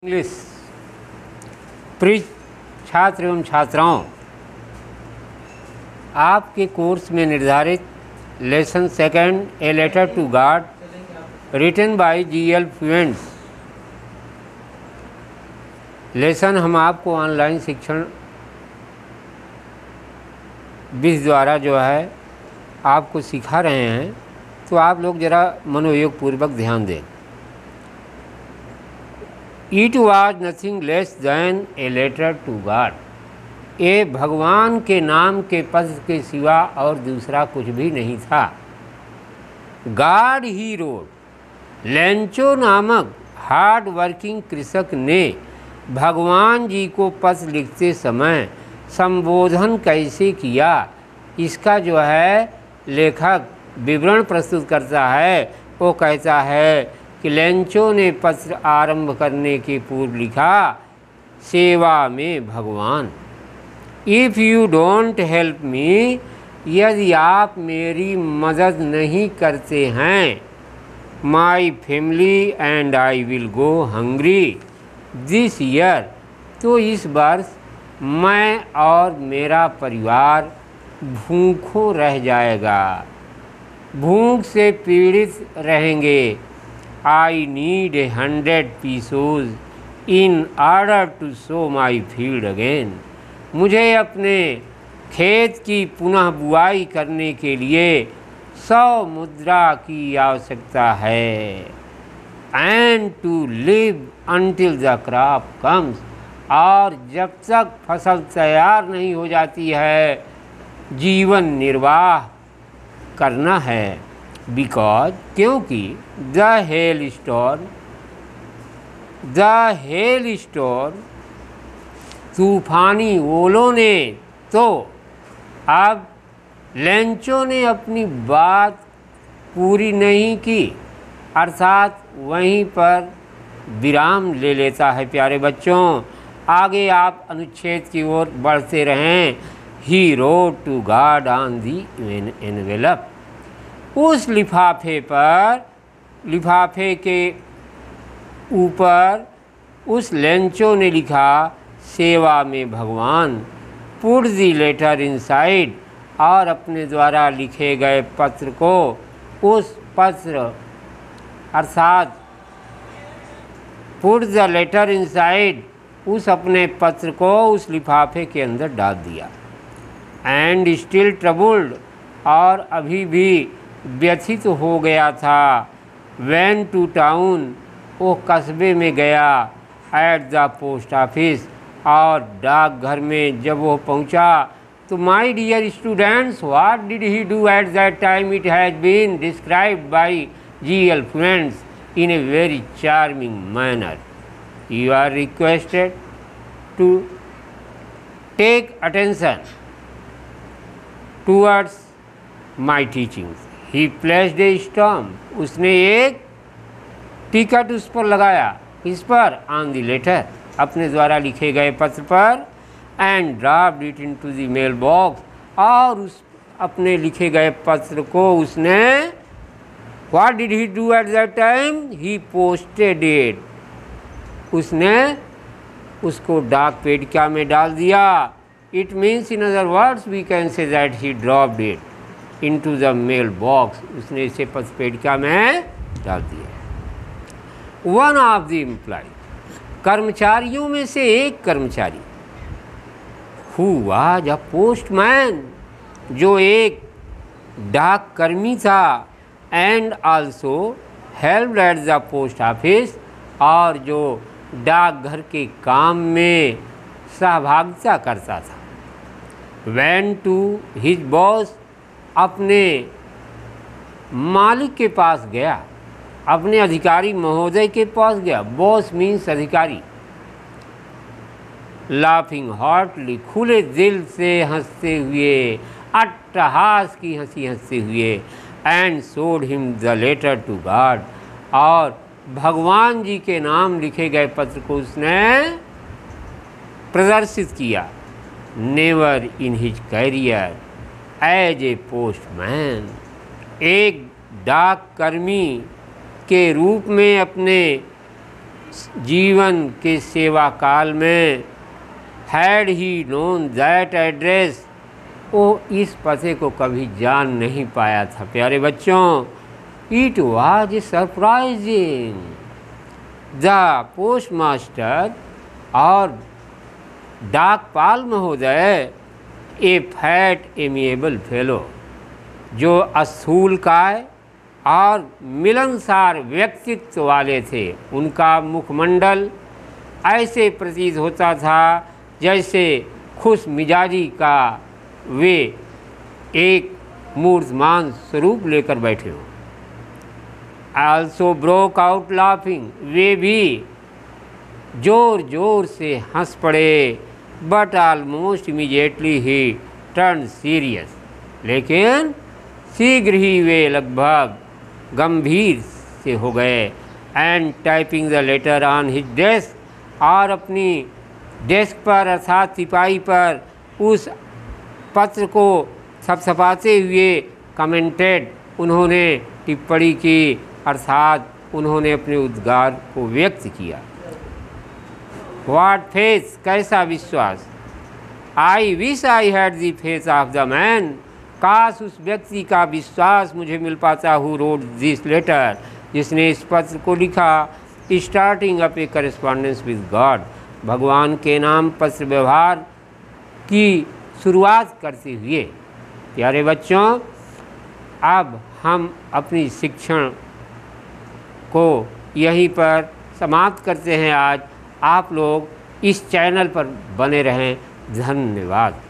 English प्रिय छात्र एवं छात्राओं, आपके कोर्स में निर्धारित lesson second a letter to God written by GL Fuentes lesson हम आपको ऑनलाइन शिक्षण विधि द्वारा जो है आपको सिखा रहे हैं, तो आप लोग ज़रा मनोयोग पूर्वक ध्यान दें। It was nothing less than a letter to God। ये भगवान के नाम के पत्र के सिवा और दूसरा कुछ भी नहीं था। गॉड ही रोड। लेंचो नामक हार्ड वर्किंग कृषक ने भगवान जी को पत्र लिखते समय संबोधन कैसे किया, इसका जो है लेखक विवरण प्रस्तुत करता है। वो कहता है कि लेंचो ने पत्र आरंभ करने के पूर्व लिखा, सेवा में भगवान। If you don't help me, यदि आप मेरी मदद नहीं करते हैं, my family and I will go hungry this year, तो इस वर्ष मैं और मेरा परिवार भूखों रह जाएगा, भूख से पीड़ित रहेंगे। I need 100 pesos in order to sow my field again। मुझे अपने खेत की पुनः बुआई करने के लिए 100 मुद्रा की आवश्यकता है। And to live until the crop comes, और जब तक फसल तैयार नहीं हो जाती है जीवन निर्वाह करना है। बिकॉज क्योंकि द हेल स्टोर तूफानी ओलों ने, तो अब लेंचो ने अपनी बात पूरी नहीं की, अर्थात वहीं पर विराम ले लेता है। प्यारे बच्चों, आगे आप अनुच्छेद की ओर बढ़ते रहें। He wrote to God on the envelope. उस लिफाफे पर, लिफाफे के ऊपर उस लेंचो ने लिखा, सेवा में भगवान। पुट दी लेटर इनसाइड, और अपने द्वारा लिखे गए पत्र को, उस पत्र अर्थात पुट द लेटर इनसाइड, उस अपने पत्र को उस लिफाफे के अंदर डाल दिया। एंड स्टिल ट्रबल्ड, और अभी भी व्यथित हो गया था। वैन टू टाउन, वो कस्बे में गया। एट द पोस्ट ऑफिस, और डाकघर में जब वो पहुंचा तो my dear students, what did he do at that time? It has been described by GL Fuentes in a very charming manner. You are requested to take attention towards my teachings. He placed a stamp, उसने एक ticket उस पर लगाया, इस पर, on the letter, अपने द्वारा लिखे गए पत्र पर। And dropped it into the mail box, और उस अपने लिखे गए पत्र को उसने, what did he do at that time? He posted it, उसने उसको डाक पेटिका में डाल दिया। It means in other words we can say that he dropped it into the mail box, उसने इसे पत्र पेटिका में डाल दिया। वन ऑफ द एम्प्लॉय, कर्मचारियों में से एक कर्मचारी, हु वाज अ पोस्टमैन, जो एक डाक कर्मी था, and also helped at the post office, और जो डाकघर के काम में सहभागिता करता था। वेन टू हिज बॉस, अपने मालिक के पास गया, अपने अधिकारी महोदय के पास गया। बॉस मीन्स अधिकारी। लाफिंग हार्टली, खुले दिल से हंसते हुए, अट्टहास की हंसी हंसते हुए। And showed him the letter to God, और भगवान जी के नाम लिखे गए पत्र को उसने प्रदर्शित किया। Never in his career as a postman, एक डाक कर्मी के रूप में अपने जीवन के सेवा काल में had he known that address, वो इस पते को कभी जान नहीं पाया था। प्यारे बच्चों, it was surprising. The postmaster और डाकपाल महोदय, ए फैट एमिएबल फेलो, जो स्थूलकाय और मिलनसार व्यक्तित्व वाले थे, उनका मुखमंडल ऐसे प्रतीत होता था जैसे खुश मिजाजी का वे एक मूर्तिमान स्वरूप लेकर बैठे हों। आल्सो ब्रोक आउट लाफिंग, वे भी जोर जोर से हंस पड़े। But almost immediately he turn serious, लेकिन शीघ्र ही वे लगभग गंभीर से हो गए। And typing the later on his desk, और अपनी डेस्क पर अर्थात तिपाही पर उस पत्र को थपथपाते हुए कमेंटेड, उन्होंने टिप्पणी की, अर्थात उन्होंने अपने उद्गार को व्यक्त किया। व्हाट फेथ, कैसा विश्वास। I wish I had the faith of the man, काश उस व्यक्ति का विश्वास मुझे मिल पाता हु रोड दिस लेटर, जिसने इस पत्र को लिखा। Starting up A correspondence with God, भगवान के नाम पत्र व्यवहार की शुरुआत करते हुए। प्यारे बच्चों, अब हम अपनी शिक्षण को यहीं पर समाप्त करते हैं। आज आप लोग इस चैनल पर बने रहें। धन्यवाद।